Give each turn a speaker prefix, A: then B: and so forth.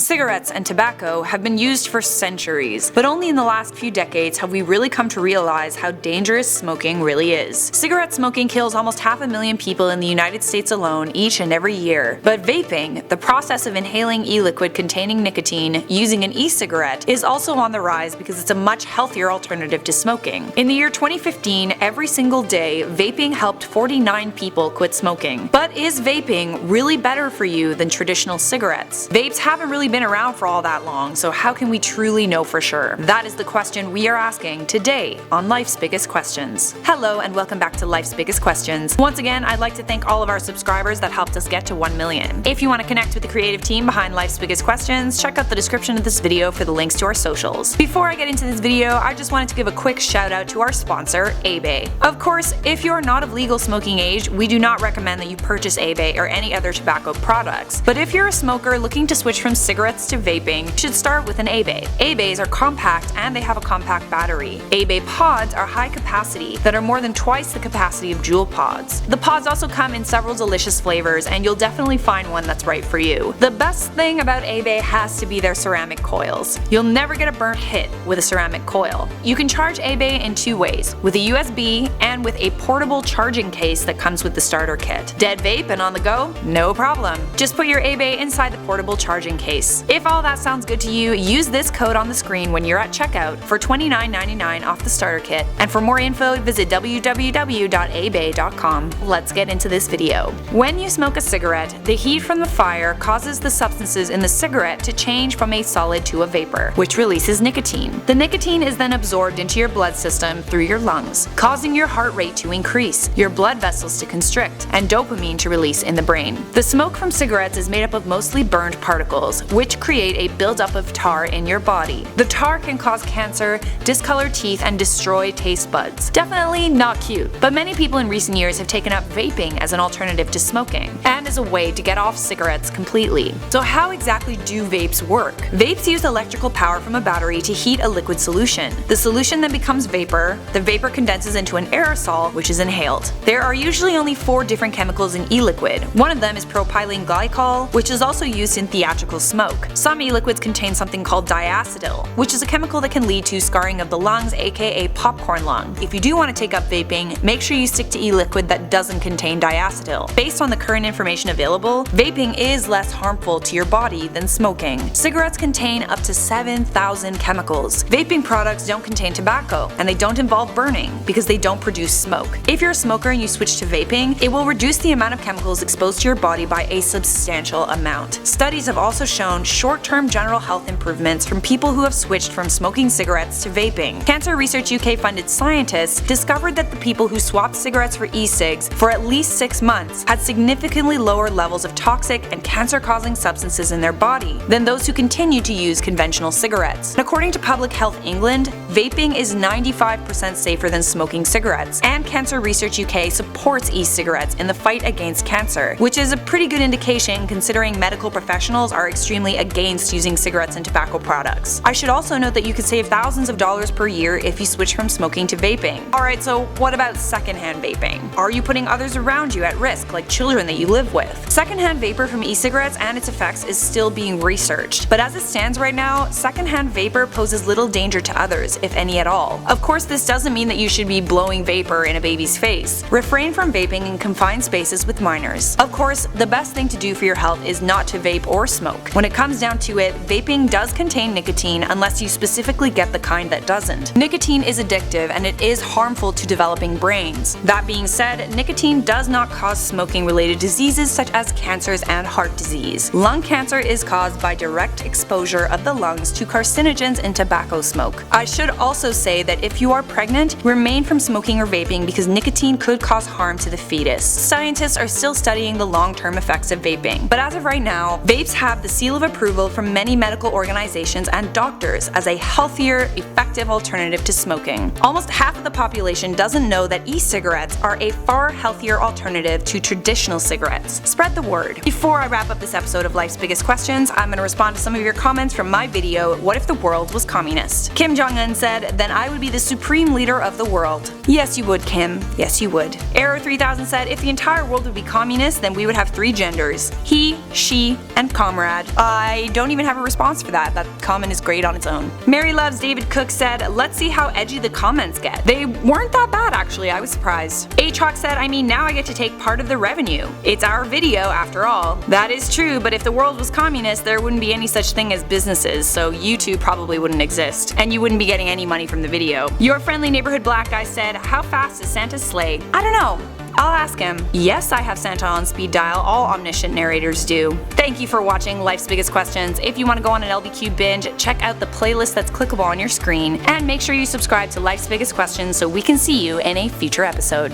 A: Cigarettes and tobacco have been used for centuries, but only in the last few decades have we really come to realize how dangerous smoking really is. Cigarette smoking kills almost 500,000 people in the United States alone each and every year, but vaping, the process of inhaling e-liquid containing nicotine using an e-cigarette, is also on the rise because it's a much healthier alternative to smoking. In the year 2015, every single day, vaping helped 49 people quit smoking. But is vaping really better for you than traditional cigarettes? Vapes haven't really been around for all that long, so how can we truly know for sure? That is the question we are asking today on Life's Biggest Questions. Hello and welcome back to Life's Biggest Questions. Once again, I'd like to thank all of our subscribers that helped us get to 1 million. If you want to connect with the creative team behind Life's Biggest Questions, check out the description of this video for the links to our socials. Before I get into this video, I just wanted to give a quick shout out to our sponsor, A-Bay. Of course, if you are not of legal smoking age, we do not recommend that you purchase A-Bay or any other tobacco products. But if you're a smoker looking to switch from cigarettes to vaping, you should start with an A-Bay. A-Bays are compact and they have a compact battery. A-Bay pods are high capacity that are more than twice the capacity of Juul pods. The pods also come in several delicious flavors and you'll definitely find one that's right for you. The best thing about A-Bay has to be their ceramic coils. You'll never get a burnt hit with a ceramic coil. You can charge A-Bay in two ways, with a USB and with a portable charging case that comes with the starter kit. Dead vape and on the go? No problem. Just put your A-Bay inside the portable charging case. If all that sounds good to you, use this code on the screen when you're at checkout for $29.99 off the starter kit. And for more info, visit www.abay.com. Let's get into this video. When you smoke a cigarette, the heat from the fire causes the substances in the cigarette to change from a solid to a vapor, which releases nicotine. The nicotine is then absorbed into your blood system through your lungs, causing your heart rate to increase, your blood vessels to constrict, and dopamine to release in the brain. The smoke from cigarettes is made up of mostly burned particles, which create a buildup of tar in your body. The tar can cause cancer, discolor teeth, and destroy taste buds. Definitely not cute, but many people in recent years have taken up vaping as an alternative to smoking, and as a way to get off cigarettes completely. So how exactly do vapes work? Vapes use electrical power from a battery to heat a liquid solution. The solution then becomes vapor, the vapor condenses into an aerosol, which is inhaled. There are usually only 4 different chemicals in e-liquid. One of them is propylene glycol, which is also used in theatrical smoke. Some e-liquids contain something called diacetyl, which is a chemical that can lead to scarring of the lungs, aka popcorn lung. If you do want to take up vaping, make sure you stick to e-liquid that doesn't contain diacetyl. Based on the current information available, vaping is less harmful to your body than smoking. Cigarettes contain up to 7,000 chemicals. Vaping products don't contain tobacco, and they don't involve burning because they don't produce smoke. If you're a smoker and you switch to vaping, it will reduce the amount of chemicals exposed to your body by a substantial amount. Studies have also shown short-term general health improvements from people who have switched from smoking cigarettes to vaping. Cancer Research UK funded scientists discovered that the people who swapped cigarettes for e-cigs for at least 6 months had significantly lower levels of toxic and cancer-causing substances in their body than those who continued to use conventional cigarettes. And according to Public Health England, vaping is 95% safer than smoking cigarettes, and Cancer Research UK supports e-cigarettes in the fight against cancer, which is a pretty good indication considering medical professionals are extremely against using cigarettes and tobacco products. I should also note that you could save thousands of dollars per year if you switch from smoking to vaping. Alright, so what about secondhand vaping? Are you putting others around you at risk, like children that you live with? Secondhand vapor from e-cigarettes and its effects is still being researched, but as it stands right now, secondhand vapor poses little danger to others, if any at all. Of course, this doesn't mean that you should be blowing vapor in a baby's face. Refrain from vaping in confined spaces with minors. Of course, the best thing to do for your health is not to vape or smoke. When it comes down to it, vaping does contain nicotine unless you specifically get the kind that doesn't. Nicotine is addictive and it is harmful to developing brains. That being said, nicotine does not cause smoking-related diseases such as cancers and heart disease. Lung cancer is caused by direct exposure of the lungs to carcinogens in tobacco smoke. I should also say that if you are pregnant, remain from smoking or vaping because nicotine could cause harm to the fetus. Scientists are still studying the long-term effects of vaping, but as of right now, vapes have the seal of approval from many medical organizations and doctors as a healthier, effective alternative to smoking. Almost half of the population doesn't know that e-cigarettes are a far healthier alternative to traditional cigarettes. Spread the word. Before I wrap up this episode of Life's Biggest Questions, I'm going to respond to some of your comments from my video, What If the World Was Communist? Kim Jong-un said, then I would be the supreme leader of the world. Yes you would, Kim. Yes you would. Arrow 3000 said, if the entire world would be communist, then we would have 3 genders. He, she, and comrade. I don't even have a response for that. That comment is great on its own. Mary Loves David Cook said, let's see how edgy the comments get. They weren't that bad actually, I was surprised. H-Hawk said, I mean, now I get to take part of the revenue. It's our video after all. That is true, but if the world was communist, there wouldn't be any such thing as businesses, so YouTube probably wouldn't exist, and you wouldn't be getting any money from the video. Your friendly neighborhood black guy said, how fast is Santa's sleigh? I don't know. I'll ask him. Yes, I have Santa on speed dial, all omniscient narrators do. Thank you for watching Life's Biggest Questions. If you want to go on an LBQ binge, check out the playlist that's clickable on your screen, and make sure you subscribe to Life's Biggest Questions so we can see you in a future episode.